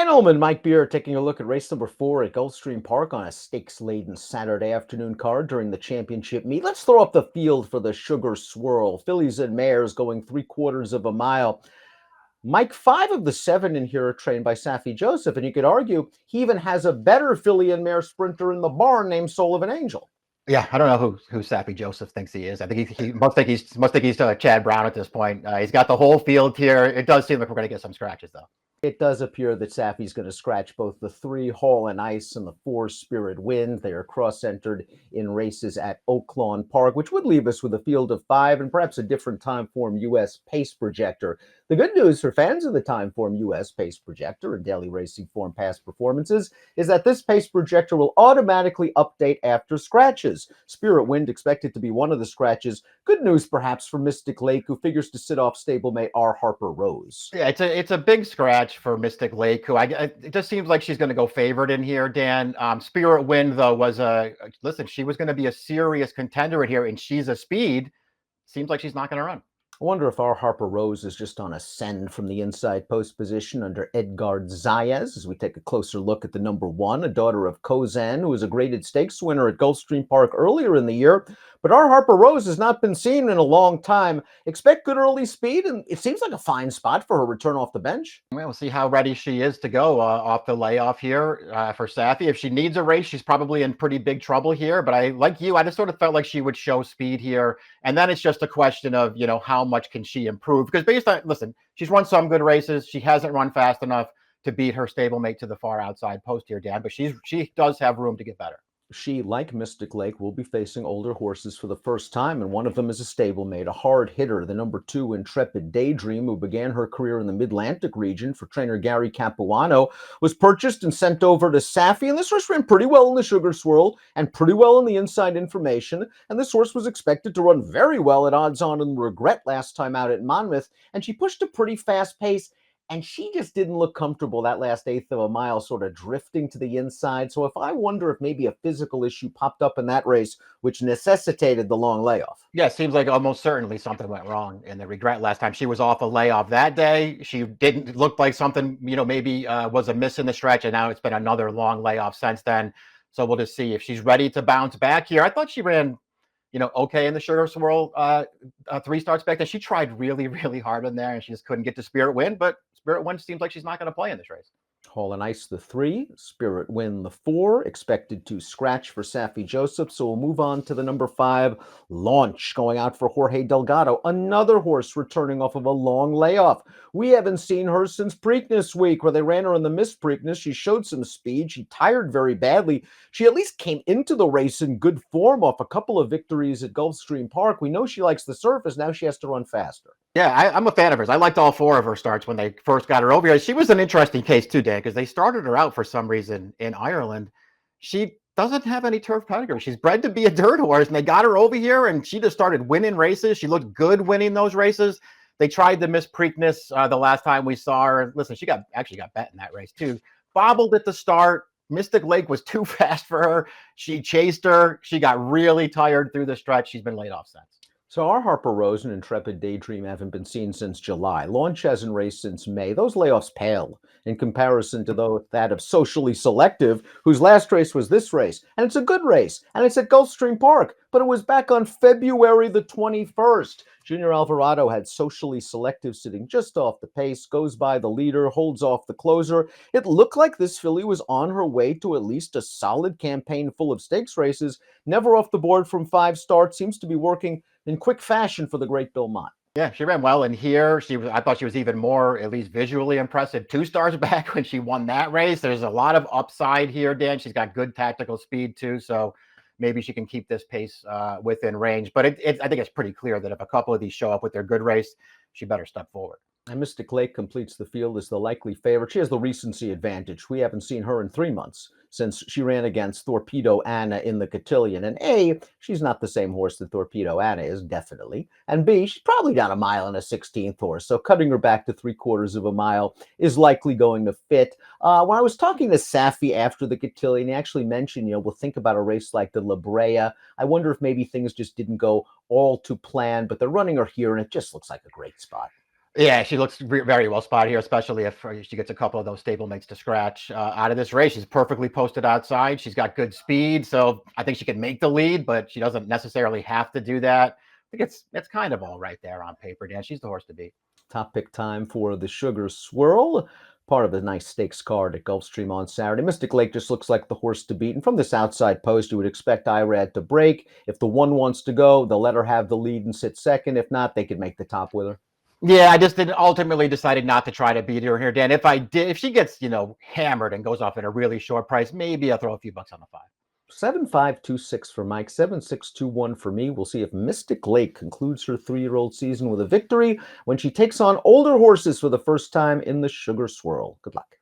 Dan Illman, Mike Beer, taking a look at race number 4 at Gulfstream Park on a stakes-laden Saturday afternoon card during the championship meet. Let's throw up the field for the Sugar Swirl. Fillies and mares going 3/4 of a mile. Mike, 5 of the 7 in here are trained by Saffie Joseph, and you could argue he even has a better filly and mare sprinter in the barn named Soul of an Angel. Yeah, I don't know who Sappy Joseph thinks he is. I think he must think he's Chad Brown at this point. He's got the whole field here. It does seem like we're going to get some scratches though. It does appear that Saffie's going to scratch both the 3 Hall and Ice and the 4 Spirit Wind. They are cross-entered in races at Oaklawn Park, which would leave us with a field of 5 and perhaps a different time form U.S. pace projector. The good news for fans of the time form U.S. pace projector and daily racing form past performances is that this pace projector will automatically update after scratches. Spirit Wind expected to be one of the scratches. Good news perhaps for Mystic Lake, who figures to sit off stablemate R. Harper Rose. Yeah, it's a big scratch for Mystic Lake, who it just seems like she's going to go favored in here, Dan. Spirit Wind, though, listen, she was going to be a serious contender in here, and she's a speed. Seems like she's not going to run. I wonder if our Harper Rose is just on a send from the inside post position under Edgard Zayas as we take a closer look at the number 1, a daughter of Kozan, who was a graded stakes winner at Gulfstream Park earlier in the year. But our Harper Rose has not been seen in a long time. Expect good early speed, and it seems like a fine spot for her return off the bench. We'll see how ready she is to go off the layoff here for Saffie. If she needs a race, she's probably in pretty big trouble here. But I just sort of felt like she would show speed here. And then it's just a question of, how much can she improve? Because listen, she's run some good races. She hasn't run fast enough to beat her stablemate to the far outside post here, Dan. But she does have room to get better. She, like Mystic Lake, will be facing older horses for the first time, and one of them is a stablemate, a hard hitter, the number 2 Intrepid Daydream, who began her career in the Mid-Atlantic region for trainer Gary Capuano, was purchased and sent over to Saffie, and this horse ran pretty well in the Sugar Swirl and pretty well in the Inside Information, and this horse was expected to run very well at odds-on and Regret last time out at Monmouth, and she pushed a pretty fast pace. And she just didn't look comfortable that last eighth of a mile, sort of drifting to the inside. So I wonder if maybe a physical issue popped up in that race, which necessitated the long layoff. Yeah, it seems like almost certainly something went wrong in the Regret last time. She was off a layoff that day. She didn't look like something, maybe was a miss in the stretch. And now it's been another long layoff since then. So we'll just see if she's ready to bounce back here. I thought she ran okay in the Sugar Swirl 3 starts back then. She tried really, really hard in there, and she just couldn't get to Spirit Wind. But Spirit Wind seems like she's not going to play in this race. Hall and Ice the 3, Spirit Wind the 4, expected to scratch for Saffie Joseph. So we'll move on to the number 5, Launch, going out for Jorge Delgado, another horse returning off of a long layoff. We haven't seen her since Preakness week, where they ran her in the Miss Preakness. She showed some speed. She tired very badly. She at least came into the race in good form off a couple of victories at Gulfstream Park. We know she likes the surface. Now she has to run faster. Yeah, I'm a fan of hers. I liked all 4 of her starts when they first got her over here. She was an interesting case too, Dan, because they started her out for some reason in Ireland. She doesn't have any turf pedigree. She's bred to be a dirt horse, and they got her over here, and she just started winning races. She looked good winning those races. They tried the Miss Preakness the last time we saw her. Listen, she actually got bet in that race too. Bobbled at the start. Mystic Lake was too fast for her. She chased her. She got really tired through the stretch. She's been laid off since. So our Harper Rose and Intrepid Daydream haven't been seen since July. Launch hasn't raced since May. Those layoffs pale in comparison to that of Socially Selective, whose last race was this race. And it's a good race, and it's at Gulfstream Park, but it was back on February the 21st. Junior Alvarado had Socially Selective sitting just off the pace, goes by the leader, holds off the closer. It looked like this filly was on her way to at least a solid campaign full of stakes races. Never off the board from 5 starts, seems to be working in quick fashion for the great Bill Mott. Yeah, she ran well in here. I thought she was even more, at least visually impressive 2 stars back when she won that race. There's a lot of upside here, Dan. She's got good tactical speed too, so maybe she can keep this pace within range. But I think it's pretty clear that if a couple of these show up with their good race, she better step forward. And Mystic Lake completes the field as the likely favorite. She has the recency advantage. We haven't seen her in 3 months since she ran against Torpedo Anna in the cotillion. And A, she's not the same horse that Torpedo Anna is, definitely. And B, she's probably down a mile and a 16th horse. So cutting her back to 3/4 of a mile is likely going to fit. When I was talking to Saffie after the cotillion, he actually mentioned, we'll think about a race like the La Brea. I wonder if maybe things just didn't go all to plan, but they're running her here, and it just looks like a great spot. Yeah, she looks very well spotted here, especially if she gets a couple of those stablemates to scratch out of this race. She's perfectly posted outside. She's got good speed, so I think she can make the lead, but she doesn't necessarily have to do that. I think it's kind of all right there on paper, Dan. She's the horse to beat. Top pick time for the Sugar Swirl, part of a nice stakes card at Gulfstream on Saturday. Mystic Lake just looks like the horse to beat. And from this outside post, you would expect Irad to break. If the one wants to go, they'll let her have the lead and sit second. If not, they could make the top with her. Yeah, I just ultimately decided not to try to beat her here, Dan. If she gets, hammered and goes off at a really short price, maybe I'll throw a few bucks on the 5. 7526 for Mike, 7621 for me. We'll see if Mystic Lake concludes her 3-year-old season with a victory when she takes on older horses for the first time in the Sugar Swirl. Good luck.